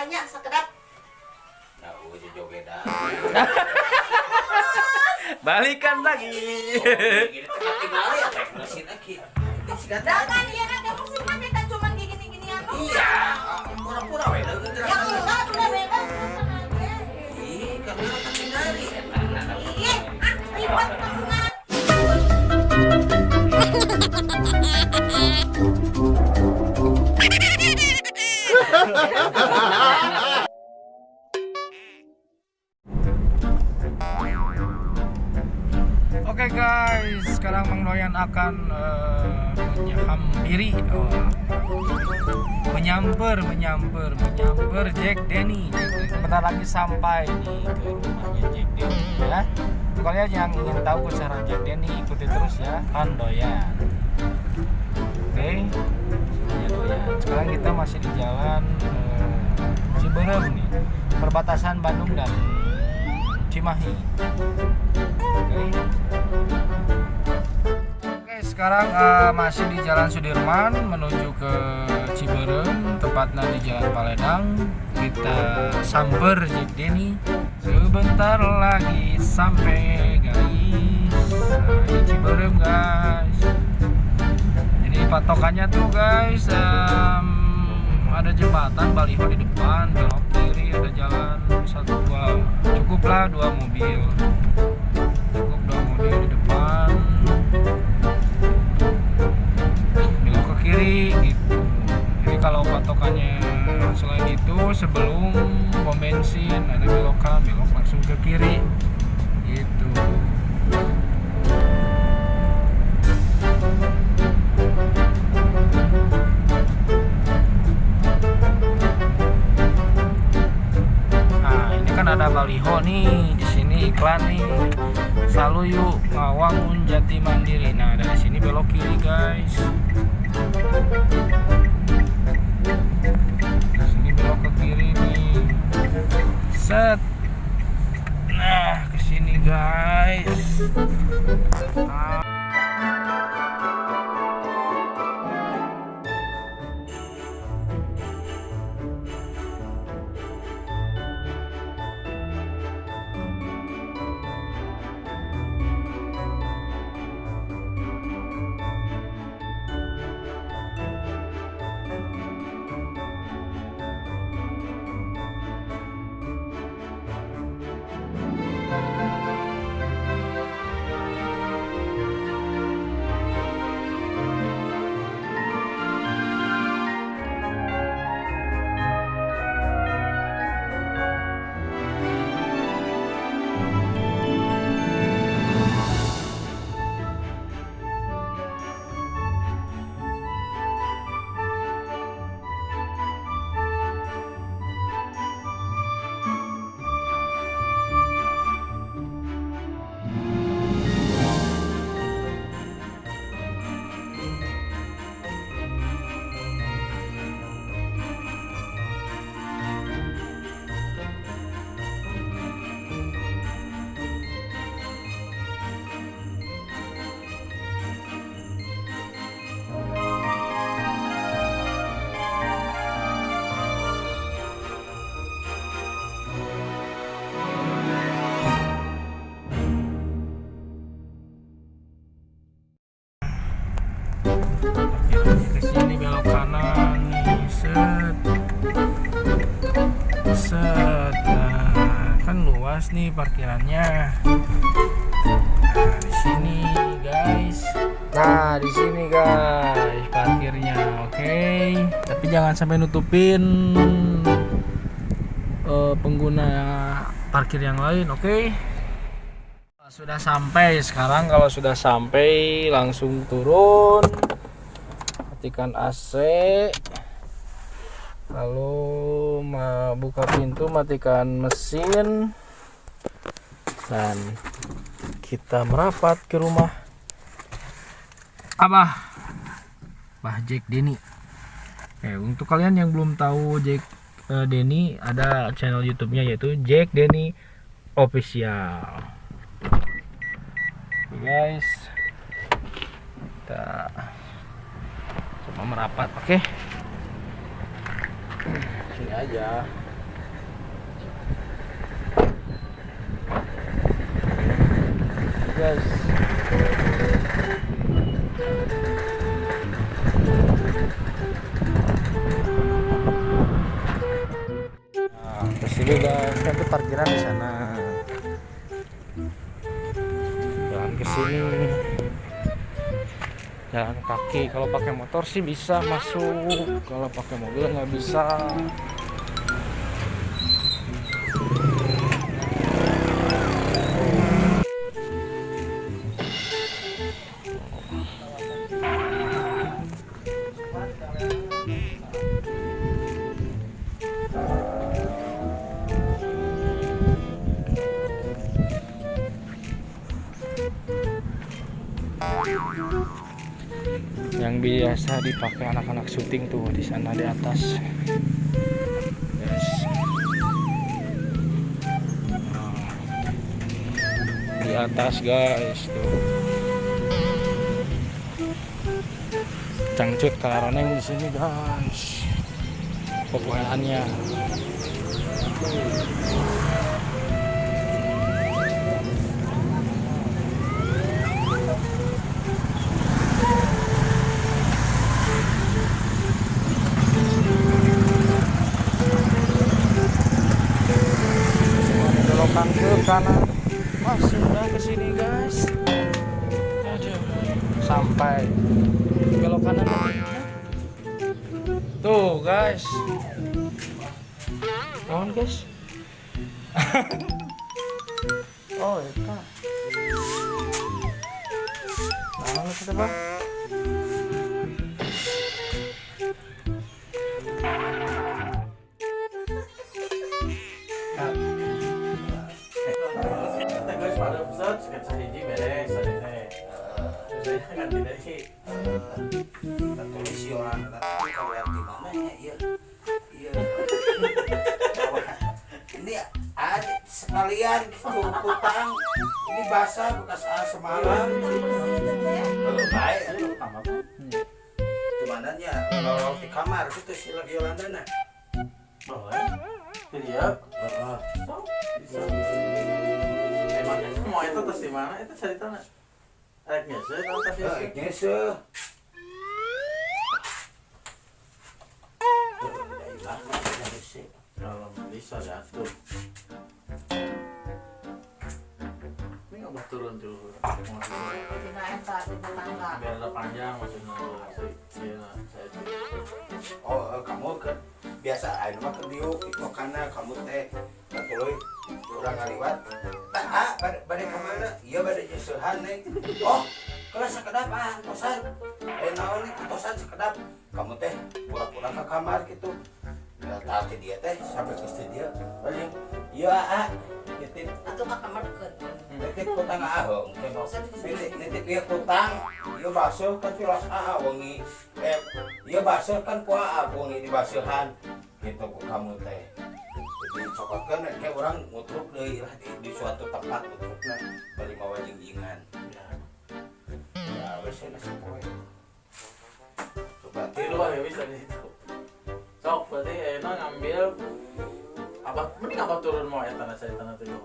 banyak sekedap. Nah, udah jogedan. Balikan lagi. Gini tinggal ya, mesin lagi. Jangan dia kan kamu semuanya kan cuma gini-ginian doang. Iya, pura-pura we da geus. Ya enggak udah bebas. Ih, kami tinggali. Ih, ribet kamu mah. Oke guys, sekarang Mang Doyan akan menghampiri, menyamper Jack Denny. Sebentar lagi sampai nih ke rumahnya Jack Denny ya. Kalian yang ingin tahu keseruan Jack Denny ikuti terus ya, Mang Doyan. Oke, ya Doyan. Sekarang kita masih di jalan Ciberem nih, perbatasan Bandung dan Cimahi. Oke, sekarang masih di Jalan Sudirman menuju ke Ciberem, tepatnya di Jalan Paledang. Kita samper Jack Denny. Sebentar lagi sampai guys. Di Ciberem guys. Jadi patokannya tuh guys, ada jembatan baliho di depan, belok kiri ada jalan cukuplah dua mobil. Cukup dua mobil di depan, belok ke kiri gitu. Jadi kalau patokannya selain itu, sebelum pom bensin ada belokan, belok langsung ke kiri gitu. Ada baliho nih di sini, iklan nih, selalu yuk Ngawangun Jati Mandiri. Nah dari sini belok kiri guys, di sini belok ke kiri nih, set. Nah ke sini guys. Ke sini belok kanan nih, set. Nah, kan luas nih parkirannya. Nah, di sini guys. Nah, di sini guys parkirnya. Oke. Tapi jangan sampai nutupin pengguna parkir yang lain, oke? Sudah sampai. Sekarang kalau sudah sampai langsung turun, matikan AC, lalu buka pintu, matikan mesin, dan kita merapat ke rumah Abah Jack Denny. Untuk kalian yang belum tahu Jack Denny, ada channel YouTube-nya yaitu Jack Denny Official. Guys, kita coba merapat, oke? Sini aja. guys. Nah, kesini guys, kan tuh parkiran di sana. Jalan kesini. Jalan kaki. Kalau pakai motor sih bisa masuk. Kalau pakai mobil nggak bisa. Yang biasa dipakai anak-anak syuting tuh di sana di atas. Yes. Di atas guys tuh. Cangcut karaneng di sini guys. Pokoknya. Belokan ke kanan, masih udah ke sini guys. Aduh, sampai belok kanan lagi. Tuh guys, mohon guys. Oh eta, nah kita bang. Tulis orang tapi kalau yang di mana ya iya ini ada sekalian gitu kutang ini basah bekas semalam belum baik di mananya kalau di kamar itu si Yolandana boleh dia emangnya semua itu terus di mana itu ceritanya nyese atau tasnya nyese kalau bisa jatuh ini nggak turun dulu Tina eta di tetangga. biar ada panjang maksudnya saya oh kamu ke biasa ayo mah ke diuk itu karena kamu teh katuluy urang ngaliwat tah bade kemana iya bade nyesehan nih oh kelas sekedap tosan naon nih tosan sekedap kamu teh pura-pura ke kamar gitu nggak tahu ke dia teh sampai ke dia balik iya nitip Atuh ka kamar deket. nitip kutang ahong nitip dia kutang iya basuh kan tilas wengi iya basuh kan kuah wengi di basuhan gitu kamu teh jadi cokotkan kayak orang ngutruk deh lah di suatu tempat ngutruknya balik mawa jenggingan ya wesnya nasi poe coba tiru ya bisa di situ sok berarti enak ngambil apa mending apa turun mau ya tanah saya tanah tujuh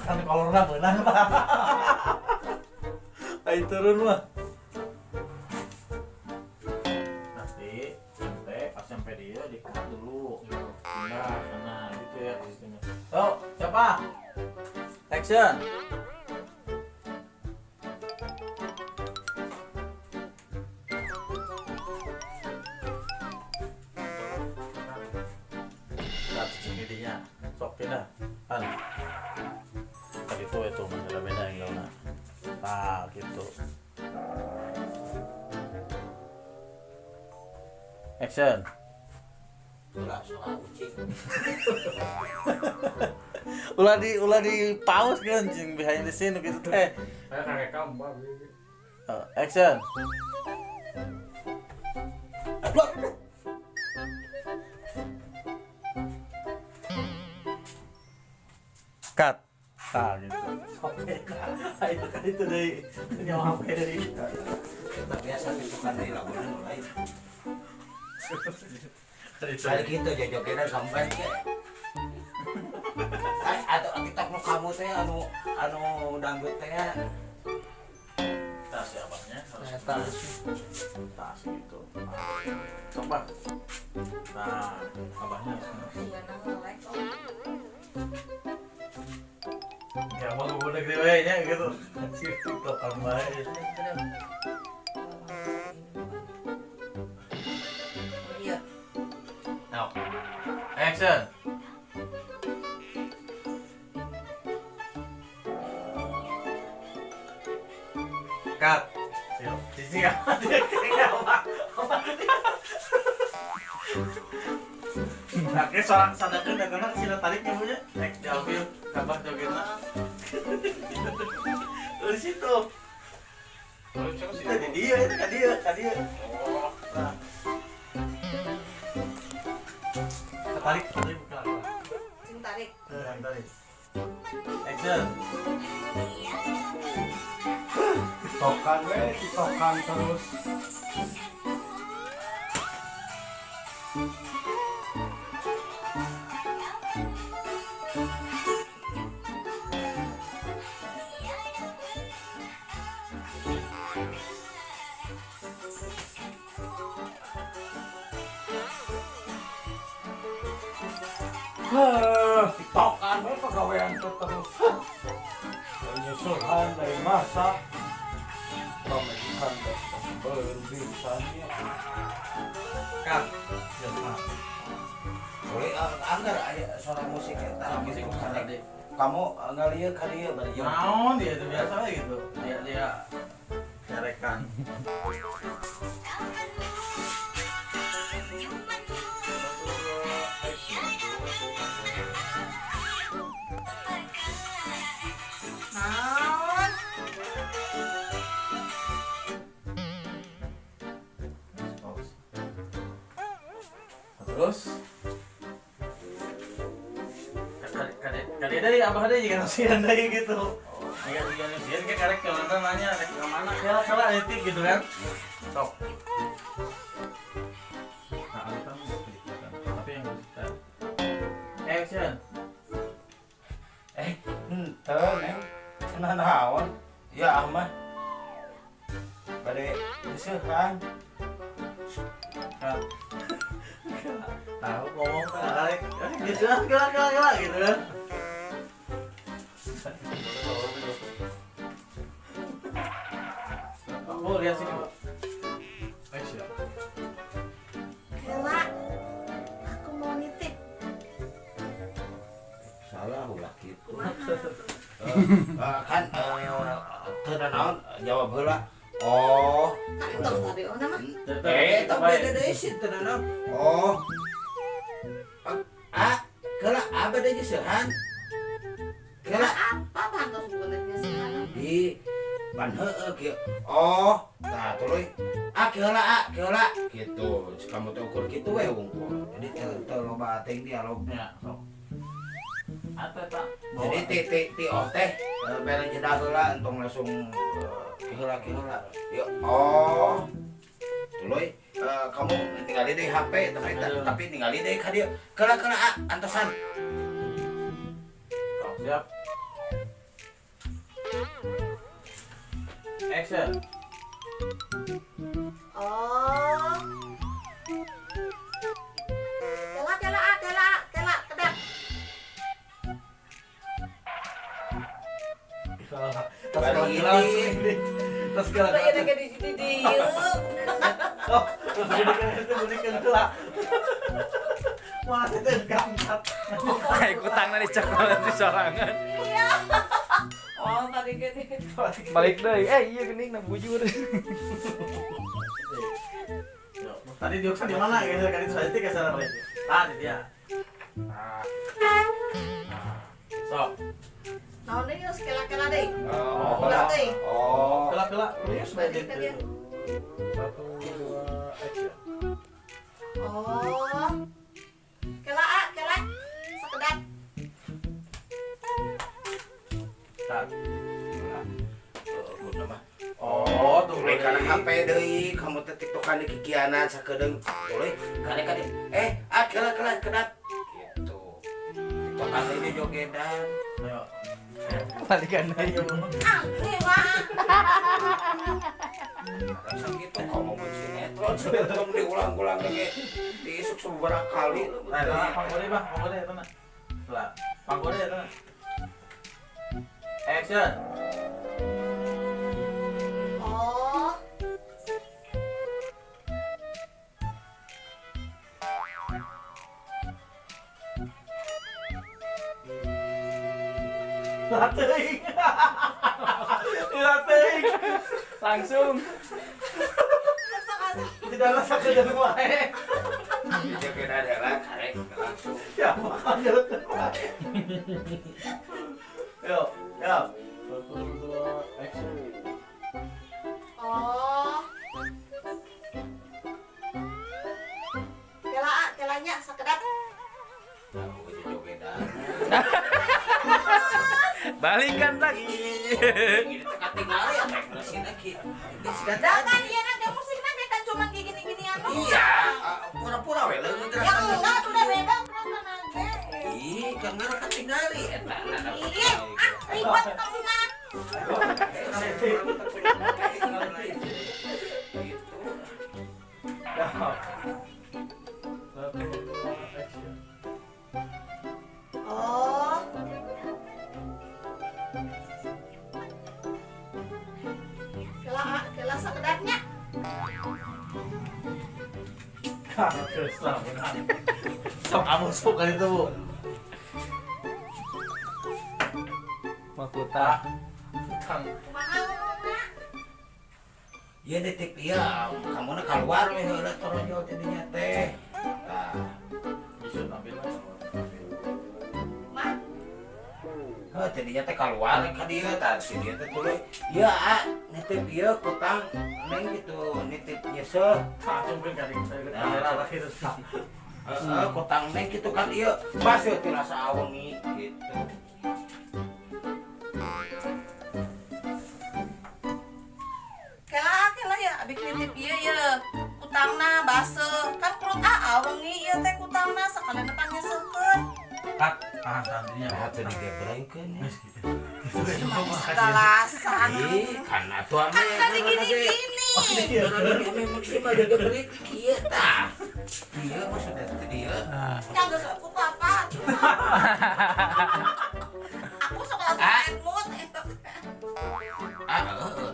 kan kalau orang menang ayo turun mah nanti sampai pas sampai dia dikat dulu pindah sana gitu ya sistemnya so siapa action intinya sok pindah kan tadi itu masalah beda yang lain nah gitu action ulah soal kucing ulah di pause kan jing behind the scene gitu teh Kayak kamu action cut gitu oke itu dari nyawa apa dari kita biasa gitu kan dari lagunan lain dari kali gitu jojoknya sampai ke atau TikTok nu kamu teh anu dangdut teh. Tas ya abahnya harus Tas. tas gitu. Coba. Nah, abahnya harus Iya, nah, like, oh. ya mau udah gede we nya gitu. TikTokan bae. Iya. Now. Action. Cut. Cici apa? Nah, kayak soal sadakan datangnya sila tariknya punya. Diambil kabar jogetnya. Di situ. Tadi dia itu kan dia. Oh. Nah. Tarik bukan. Sing tarik. Tarik. Action. TikTokan terus. TikTokan we pagawean teh terus. Nyusulhan dari masa pemilihan dan berbisannya. Cut. Ya, Mas. Boleh anggar aya suara musik eta Musik gitu bukan kan. tadi. Kamu ngalieu ka dieu bari jeung Naon dia itu biasa aja gitu. Dia nyarekan. Naon? Terus kadang dari abah ada juga nusian dari gitu. Enggak juga nusian kayak karek ke mana nanya rek ke mana kala etik gitu kan. Sok. Nah, ada kan kelihatan. Tapi yang kita action. henteu neng cenah naon ya mah bade diseuhan Kan. Tahu ngomong karek. Gitu kala gitu kan. Aku lihat sini, Pak. Action. Kela. Aku mau nitip. salah ulah kitu Kumaha? kan teu naon jawab heula oh Kan tos tadi oh nama. tapi beda deui sih teu naon oh keula abah deui seuhan keula Apa pantos sebenarnya sekarang? di pan heueuh kieu oh tah tuluy keula gitu kamu teh ukur kitu we wungkul jadi teu loba teuing dialog Ya, sok. Apa tak? jadi ti oh teh bere jeda heula entong langsung heula yuk oh tuluy kamu tinggali deui HP tapi tinggali deui ka dieu keula antosan Sok, siap. Action. Oh. Kela, kedak. Bari ini. Terus kira Udah ada di sini dieu. Oh, terus berikan kela. Wah, itu gangkat. Ikutan di cakolan di sorangan. Iya. Oh, tadi gini. Balik deui. Iya geuning na bujur. Tadi dia di mana? Kali itu saya ke sana berarti. Tadi dia. Nah. Sok. Naon deui geus kela deui. Oh, Ulah deui. oh. Kela. Terus Tadi berarti. tadi. 1 2 action. Oh. Kela. Sekedap. Tak. Oh, tuluy kana HP deui, kamu teh tiktokan di kikianan sakedeung. Tuluy, kade. Kedat. Gitu. Tokan ini jogedan. Ayo. Balikan aja. Ah, ini mah. Rasa gitu kamu mau sinetron diulang-ulang lagi diisuk seberapa kali. Nah, panggode bah, panggode itu nah. Lah, panggode itu nah. Action. Oh. Latih. Latih. Langsung. Tidak rasa kerja wae. Jogedan adalah karek langsung. Ya, makanya wae. Yo, yo. 1, 2, action. Oh. Kelanya sakedap. Aku aja jogedan. Balikan lagi. Ini teka tinggal ya teh mesin lagi. Ini sikat Dah kan iya nanti musik nanti kan cuma gini-ginian doang. Iya, pura-pura we leuweung Ya enggak udah beda perasaan aja. Ih, kan ngara ketinggali eta. Iya, ribet kamu mah. Gitu. Ya. 1, 2, action. Oh. Kela sakedapnya. Terus lah, benar. Sok kamu sok kali itu, Bu. Makuta. Kang. Kumaha ngomongna? Iya detik iya, kamu na keluar we heula toronjol jadinya teh. Tah, Bisa tampil lah. Mah, tadinya teh keluar ka dieu tah si dieu teh tuluy. Iya, nitip ieu kutang neng gitu, nitip nyeseuh. Langsung ke kali kamera lah itu. Kutang neng gitu kan ieu. Pas ieu tirasa awengi gitu. kela ya abis nitip ieu ya. Kutangna base kan perut awengi ieu teh kutangna sakalian depan nyeseukeun. Kat, tadinya. Nah, teu digebrekeun. Geus gitu. Segalasan. Kan atuh ame. Kan tadi gini-gini. Memang sih mah digebrek kieu tah. Ieu maksudnya teh dieu. Yang geus aku apa? Aku sok langsung mood.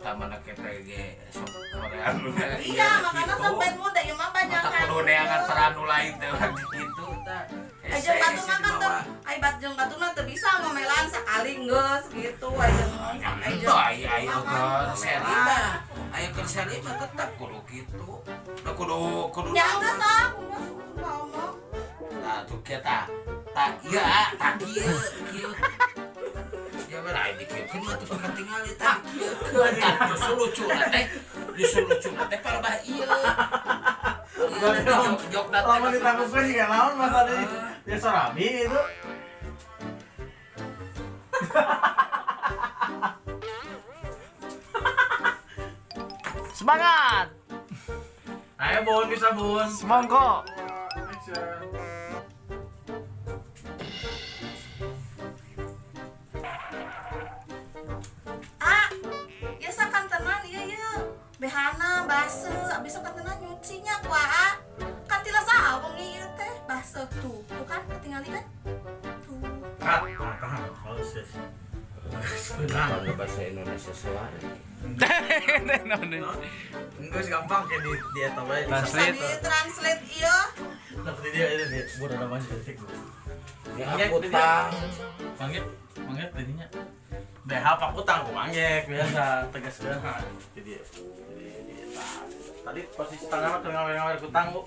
Taman kita ge sok Korea. Iya, makanya sok bad mood ya mah banyak Tak kudu neangan peran nu lain teh gitu tah. Ajeng batu makan tuh, ai batjeng batu mah teu bisa ngomelan sakali geus gitu ajeng. Itu aya kan seri mah. Aya keur seri mah tetep kudu kitu. Da kudu Ya geus ah, ngomong. Nah, tuh kita tak iya, tak kieu. Ya berai dikieun mah teu ketinggal eta kieu. Justru lucu teh parah ieu. Jok Lama ditangkapkan juga naon mas tadi. Dia sorami itu. Semangat. Ayo Bun, bisa Bun. Semongko. Action. Ah, ya sakan tenan ieu behana base abis sakan tenan nyucinya kuah. Kan tilasa awengi ieu teh base tuh. Tuh kan ketinggalan kan? Tuh. Kat, tahan. Halus ya. Benar. Kalau bahasa Indonesia suara. Enggak gampang kayak dia tambahin. Bisa di-translate ieu. Tapi dia udah namanya detik. Ya aku tang. Manggil tadinya. BH Pak Utang aku manggil biasa tegas banget. Jadi tadi posisi tangan ke ngawer-ngawer kutang Bu.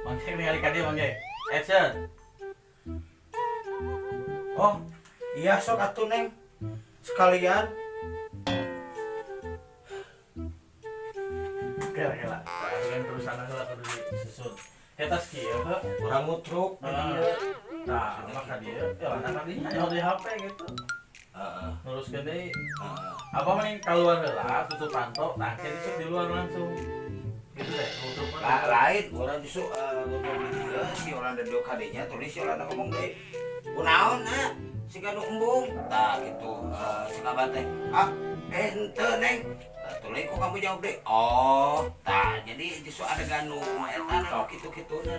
Manggil ningali ka dia manggil. Action. Oh, iya sok atuh Neng. Sekalian. Kela. Dengan terus anak lah kudu disusun. Eta kieu heuh. Urang mutruk. Nah, maka dia anak tadinya yang di HP gitu. Heeh. Teruskeun deui. Heeh. Apa mending keluar heula tutup panto, nah kayak disuk di luar langsung. Gitu deh, nutup Lain, orang justru ngomong dia si orang dari kadinya tulis si orang ngomong deh. Kunaon si kanu embung. Tah gitu si kabar teh. Ente neng. Tulis kok kamu jawab deh. Oh, tah jadi justru ada ganu eta na kitu-kituna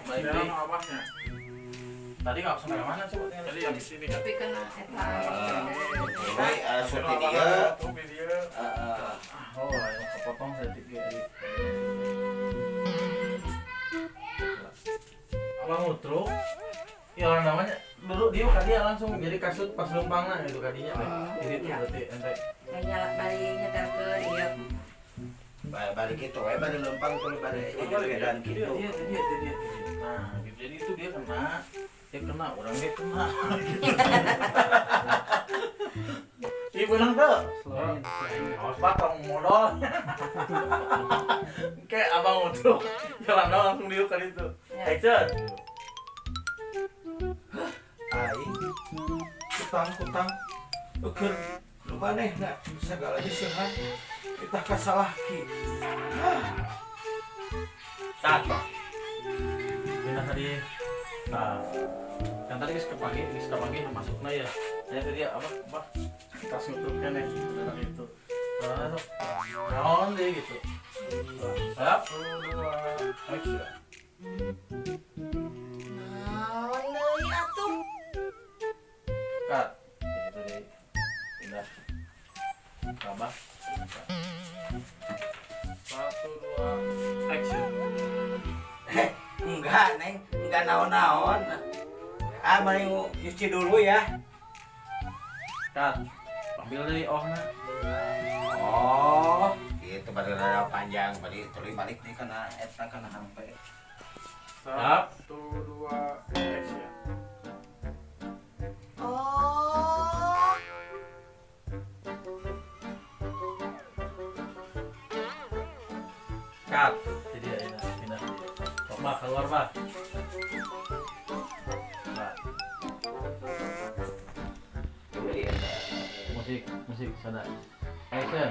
baik deh abahnya. Tadi nggak sampai mana coba? Tadi habis ini kan. Tapi kena eta. Jadi surti dia. Oh, yang kepotong saya tiga edit. Abang Utro, ya orang namanya dulu dia kan dia langsung jadi kasut pas lumpangna gitu kadinya. Jadi itu berarti ente. Nyala balik nyetar ke dia. Balik itu, balik lempang tuh balik dan gitu. Dia. Nah, gitu. Jadi itu dia kena, orang dia kena. Ibu nang tuh. Awas batang modal. Kayak abang Utro, jalan langsung diuk kan itu. Action. Aing kutang ukur lu manehna segala diseuhan kita kasalahki. Tat. Pindah tadi. Nah, kan tadi geus kepagi masukna ya. Saya tadi apa? Tas nutupkan ya, udah itu. Naon deh gitu. Siap, 1, 2, action. Naon deui atuh? Cut. Gitu deh. Pindah. Tambah. 1, 2, action. Enggak, Neng, enggak naon-naon. Mari nyuci dulu ya. Cut. Ambil dari ohna. Oh, itu pada rada panjang, tuli balik nih karena eta kana sampai. 1, 2, action. Oh. Cut. Jadi ya, pindah. Coba keluar, Pak. Nah, musik sana. Action.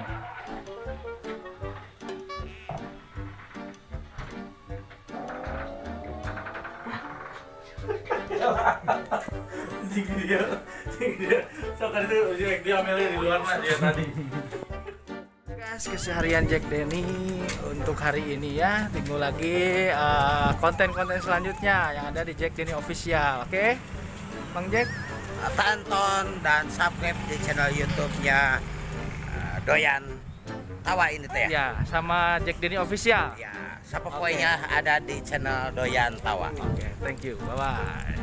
Tinggi dia. So kan itu dia ambilnya di luar mah dia tadi. Guys, keseharian Jack Denny untuk hari ini ya. Tunggu lagi konten-konten selanjutnya yang ada di Jack Denny Official. Oke, Bang Jack. Tonton dan subscribe di channel YouTube-nya Doyan Tawa ini teh ya. Ya, sama Jack Denny Official. Ya, siapa pokoknya ada di channel Doyan Tawa. Oke, thank you. Bye bye.